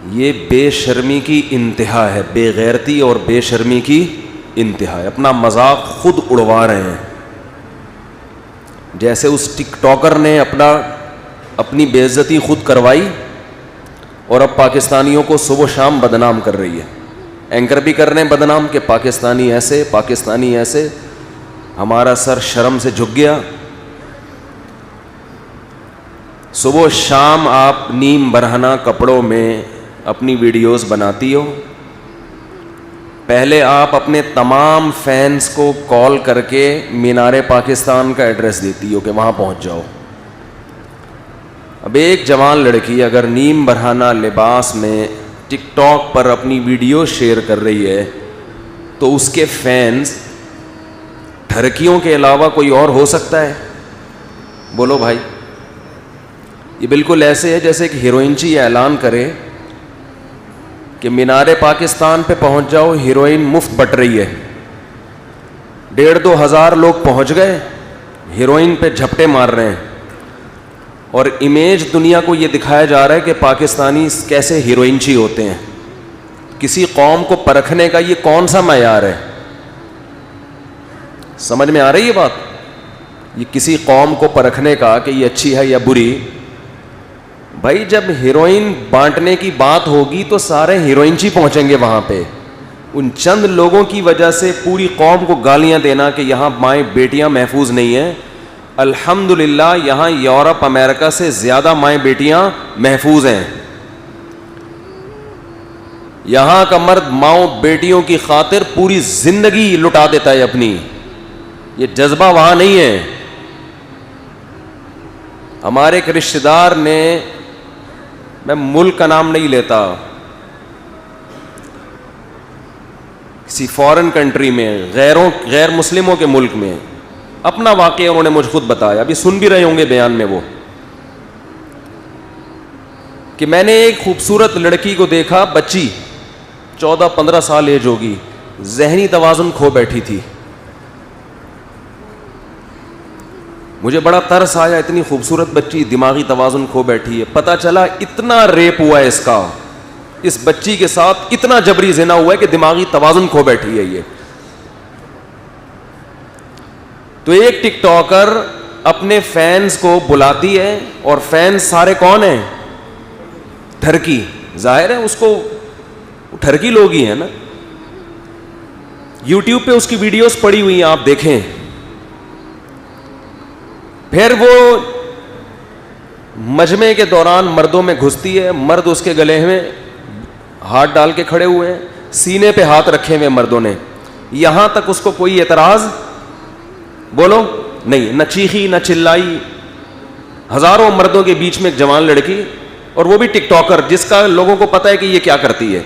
یہ بے شرمی کی انتہا ہے, بے غیرتی اور بے شرمی کی انتہا ہے. اپنا مذاق خود اڑوا رہے ہیں. جیسے اس ٹک ٹاکر نے اپنی بے عزتی خود کروائی اور اب پاکستانیوں کو صبح و شام بدنام کر رہی ہے. اینکر بھی کر رہے ہیں بدنام کہ پاکستانی ایسے, پاکستانی ایسے. ہمارا سر شرم سے جھک گیا. صبح و شام آپ نیم برہنہ کپڑوں میں اپنی ویڈیوز بناتی ہو. پہلے آپ اپنے تمام فینس کو کال کر کے مینار پاکستان کا ایڈریس دیتی ہو کہ وہاں پہنچ جاؤ. اب ایک جوان لڑکی اگر نیم برہنہ لباس میں ٹک ٹاک پر اپنی ویڈیو شیئر کر رہی ہے تو اس کے فینس ٹھرکیوں کے علاوہ کوئی اور ہو سکتا ہے؟ بولو بھائی. یہ بالکل ایسے ہے جیسے کہ ہیروئنچی اعلان کرے کہ مینار پاکستان پہ پہنچ جاؤ, ہیروئن مفت بٹ رہی ہے. 1,500-2 ہزار لوگ پہنچ گئے, ہیروئن پہ جھپٹے مار رہے ہیں, اور امیج دنیا کو یہ دکھایا جا رہا ہے کہ پاکستانی کیسے ہیروئنچی ہوتے ہیں. کسی قوم کو پرکھنے کا یہ کون سا معیار ہے؟ سمجھ میں آ رہی ہے بات؟ یہ کسی قوم کو پرکھنے کا کہ یہ اچھی ہے یا بری. بھائی جب ہیروئن بانٹنے کی بات ہوگی تو سارے ہیروئنچی پہنچیں گے وہاں پہ. ان چند لوگوں کی وجہ سے پوری قوم کو گالیاں دینا کہ یہاں مائیں بیٹیاں محفوظ نہیں ہیں. الحمدللہ یہاں یورپ امریکہ سے زیادہ مائیں بیٹیاں محفوظ ہیں. یہاں کا مرد ماؤں بیٹیوں کی خاطر پوری زندگی لٹا دیتا ہے اپنی. یہ جذبہ وہاں نہیں ہے. ہمارے ایک رشتہ دار نے, میں ملک کا نام نہیں لیتا, کسی فورن کنٹری میں غیر مسلموں کے ملک میں اپنا واقعہ انہوں نے مجھ خود بتایا. ابھی سن بھی رہے ہوں گے بیان میں وہ, کہ میں نے ایک خوبصورت لڑکی کو دیکھا, بچی 14-15 سال ایج ہوگی, ذہنی توازن کھو بیٹھی تھی. مجھے بڑا ترس آیا, اتنی خوبصورت بچی دماغی توازن کھو بیٹھی ہے. پتہ چلا اتنا ریپ ہوا ہے اس کا, اس بچی کے ساتھ اتنا جبری زنا ہوا ہے کہ دماغی توازن کھو بیٹھی ہے یہ. تو ایک ٹک ٹاکر اپنے فینس کو بلاتی ہے, اور فینس سارے کون ہیں؟ ٹھرکی. ظاہر ہے اس کو ٹھرکی لوگ ہی ہیں نا. یوٹیوب پہ اس کی ویڈیوز پڑی ہوئی ہیں, آپ دیکھیں. پھر وہ مجمع کے دوران مردوں میں گھستی ہے, مرد اس کے گلے میں ہاتھ ڈال کے کھڑے ہوئے ہیں, سینے پہ ہاتھ رکھے ہوئے مردوں نے. یہاں تک اس کو کوئی اعتراض بولو نہیں, نہ چیخی نہ چلائی. ہزاروں مردوں کے بیچ میں ایک جوان لڑکی, اور وہ بھی ٹک ٹاکر جس کا لوگوں کو پتہ ہے کہ یہ کیا کرتی ہے,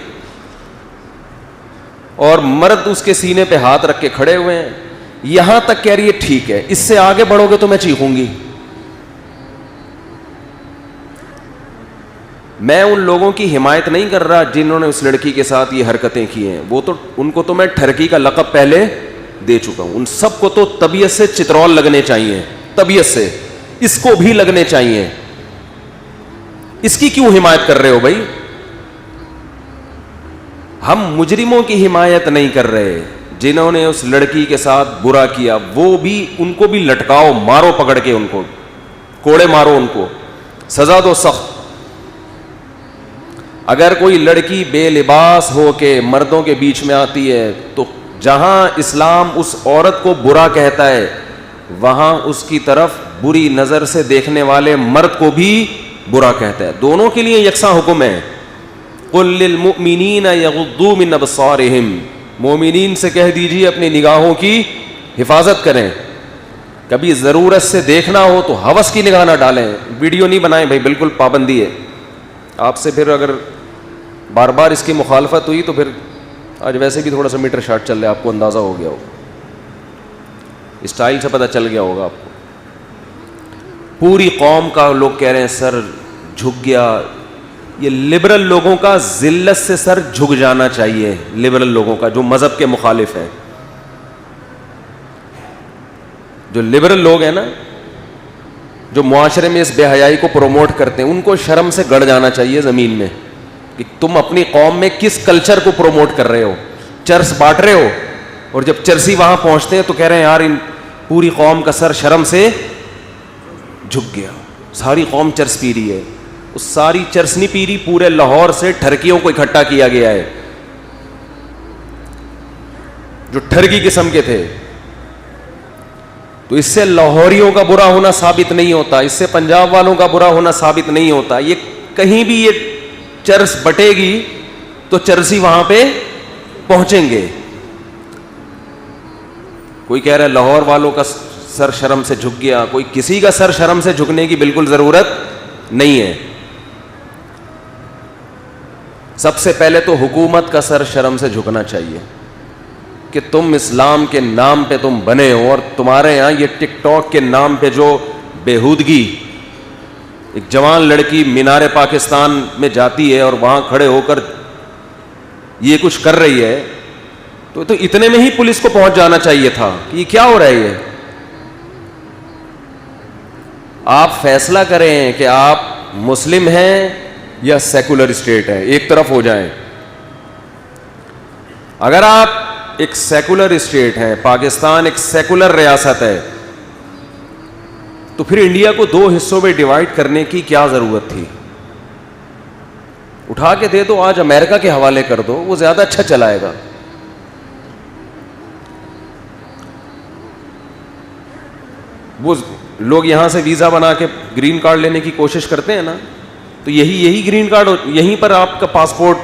اور مرد اس کے سینے پہ ہاتھ رکھ کے کھڑے ہوئے ہیں. یہاں تک کہہ رہی ہے ٹھیک ہے, اس سے آگے بڑھو گے تو میں چیخوں گی. میں ان لوگوں کی حمایت نہیں کر رہا جنہوں نے اس لڑکی کے ساتھ یہ حرکتیں کی ہیں. وہ تو ان کو تو میں ٹھرکی کا لقب پہلے دے چکا ہوں. ان سب کو تو طبیعت سے چترول لگنے چاہیے, طبیعت سے. اس کو بھی لگنے چاہیے. اس کی کیوں حمایت کر رہے ہو بھائی؟ ہم مجرموں کی حمایت نہیں کر رہے. جنہوں نے اس لڑکی کے ساتھ برا کیا وہ بھی, ان کو بھی لٹکاؤ, مارو پکڑ کے, ان کو کوڑے مارو, ان کو سزا دو سخت. اگر کوئی لڑکی بے لباس ہو کے مردوں کے بیچ میں آتی ہے تو جہاں اسلام اس عورت کو برا کہتا ہے وہاں اس کی طرف بری نظر سے دیکھنے والے مرد کو بھی برا کہتا ہے. دونوں کے لیے یکساں حکم ہے. قل للمؤمنین یغضوا من ابصارہم, مومنین سے کہہ دیجیے اپنی نگاہوں کی حفاظت کریں. کبھی ضرورت سے دیکھنا ہو تو ہوس کی نگاہ نہ ڈالیں, ویڈیو نہیں بنائیں بھائی, بالکل پابندی ہے. آپ سے پھر اگر بار بار اس کی مخالفت ہوئی تو پھر آج ویسے بھی تھوڑا سا میٹر شارٹ چل رہا ہے, آپ کو اندازہ ہو گیا ہوگا, اسٹائل سے پتہ چل گیا ہوگا آپ کو. پوری قوم کا لوگ کہہ رہے ہیں سر جھک گیا. یہ لبرل لوگوں کا ذلت سے سر جھک جانا چاہیے, لبرل لوگوں کا جو مذہب کے مخالف ہیں. جو لبرل لوگ ہیں نا, جو معاشرے میں اس بے حیائی کو پروموٹ کرتے ہیں, ان کو شرم سے گڑ جانا چاہیے زمین میں. کہ تم اپنی قوم میں کس کلچر کو پروموٹ کر رہے ہو. چرس بانٹ رہے ہو, اور جب چرسی وہاں پہنچتے ہیں تو کہہ رہے ہیں یار ان پوری قوم کا سر شرم سے جھک گیا, ساری قوم چرس پی رہی ہے. اس ساری چرس نہیں پی رہی, پورے لاہور سے ٹھرکیوں کو اکٹھا کیا گیا ہے جو ٹھرکی قسم کے تھے. تو اس سے لاہوریوں کا برا ہونا ثابت نہیں ہوتا, اس سے پنجاب والوں کا برا ہونا ثابت نہیں ہوتا. یہ کہیں بھی یہ چرس بٹے گی تو چرسی وہاں پہ پہنچیں گے. کوئی کہہ رہا ہے لاہور والوں کا سر شرم سے جھک گیا, کوئی کسی کا سر شرم سے جھکنے کی بالکل ضرورت نہیں ہے. سب سے پہلے تو حکومت کا سر شرم سے جھکنا چاہیے کہ تم اسلام کے نام پہ تم بنے ہو, اور تمہارے یہاں یہ ٹک ٹاک کے نام پہ جو بےہودگی, ایک جوان لڑکی مینار پاکستان میں جاتی ہے اور وہاں کھڑے ہو کر یہ کچھ کر رہی ہے, تو اتنے میں ہی پولیس کو پہنچ جانا چاہیے تھا کہ یہ کیا ہو رہا ہے. یہ آپ فیصلہ کریں کہ آپ مسلم ہیں یا سیکولر اسٹیٹ ہے, ایک طرف ہو جائیں. اگر آپ ایک سیکولر اسٹیٹ ہے, پاکستان ایک سیکولر ریاست ہے, تو پھر انڈیا کو دو حصوں میں ڈیوائڈ کرنے کی کیا ضرورت تھی؟ اٹھا کے دے دو, آج امریکہ کے حوالے کر دو, وہ زیادہ اچھا چلائے گا. وہ لوگ یہاں سے ویزا بنا کے گرین کارڈ لینے کی کوشش کرتے ہیں نا, تو یہی گرین کارڈ یہیں پر آپ کا پاسپورٹ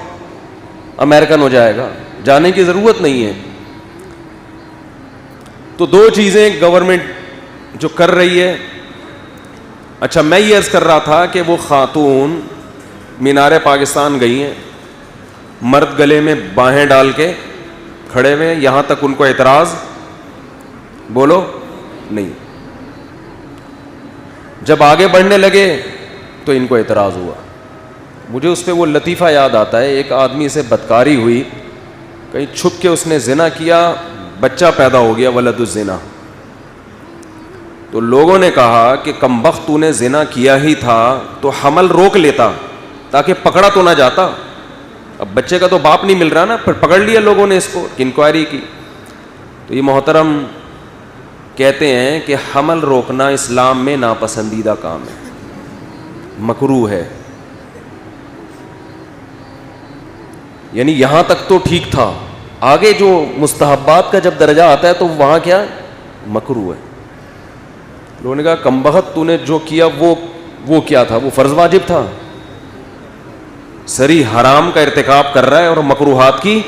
امریکن ہو جائے گا, جانے کی ضرورت نہیں ہے. تو دو چیزیں گورنمنٹ جو کر رہی ہے. اچھا, میں یہ عرض کر رہا تھا کہ وہ خاتون مینار پاکستان گئی ہیں, مرد گلے میں باہیں ڈال کے کھڑے ہوئے, یہاں تک ان کو اعتراض بولو نہیں. جب آگے بڑھنے لگے تو ان کو اعتراض ہوا. مجھے اس پہ وہ لطیفہ یاد آتا ہے, ایک آدمی سے بدکاری ہوئی, کہیں چھپ کے اس نے زنا کیا, بچہ پیدا ہو گیا, ولد الزنا. تو لوگوں نے کہا کہ کمبخت تو نے زنا کیا ہی تھا تو حمل روک لیتا تاکہ پکڑا تو نہ جاتا. اب بچے کا تو باپ نہیں مل رہا نا, پھر پکڑ لیا لوگوں نے اس کو, انکوائری کی. تو یہ محترم کہتے ہیں کہ حمل روکنا اسلام میں ناپسندیدہ کام ہے, مکروہ ہے. یعنی یہاں تک تو ٹھیک تھا, آگے جو مستحبات کا جب درجہ آتا ہے تو وہاں کیا مکروہ ہے. لوگوں نے کہا کمبخت تو نے جو کیا وہ کیا تھا, وہ فرض واجب تھا, سری حرام کا ارتکاب کر رہا ہے اور مکروہات کی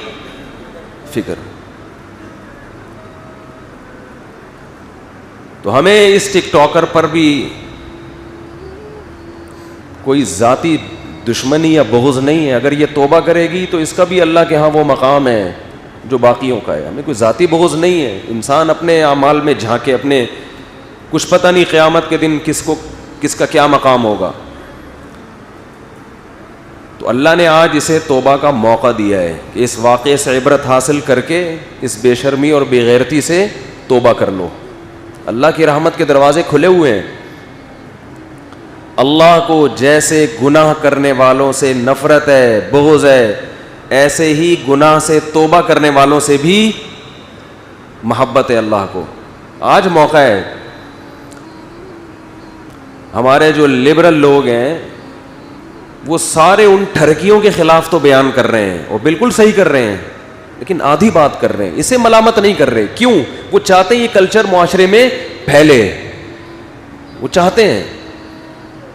فکر. تو ہمیں اس ٹک ٹاکر پر بھی کوئی ذاتی دشمنی یا بغض نہیں ہے. اگر یہ توبہ کرے گی تو اس کا بھی اللہ کے ہاں وہ مقام ہے جو باقیوں کا ہے. ہمیں کوئی ذاتی بغض نہیں ہے. انسان اپنے اعمال میں جھانکے, اپنے کچھ پتہ نہیں قیامت کے دن کس کا کیا مقام ہوگا. تو اللہ نے آج اسے توبہ کا موقع دیا ہے کہ اس واقعے سے عبرت حاصل کر کے اس بے شرمی اور بے غیرتی سے توبہ کر لو. اللہ کی رحمت کے دروازے کھلے ہوئے ہیں. اللہ کو جیسے گناہ کرنے والوں سے نفرت ہے, بغض ہے, ایسے ہی گناہ سے توبہ کرنے والوں سے بھی محبت ہے اللہ کو. آج موقع ہے. ہمارے جو لبرل لوگ ہیں وہ سارے ان ٹھرکیوں کے خلاف تو بیان کر رہے ہیں, اور بالکل صحیح کر رہے ہیں, لیکن آدھی بات کر رہے ہیں, اسے ملامت نہیں کر رہے. کیوں؟ وہ چاہتے ہیں یہ کلچر معاشرے میں پھیلے, وہ چاہتے ہیں.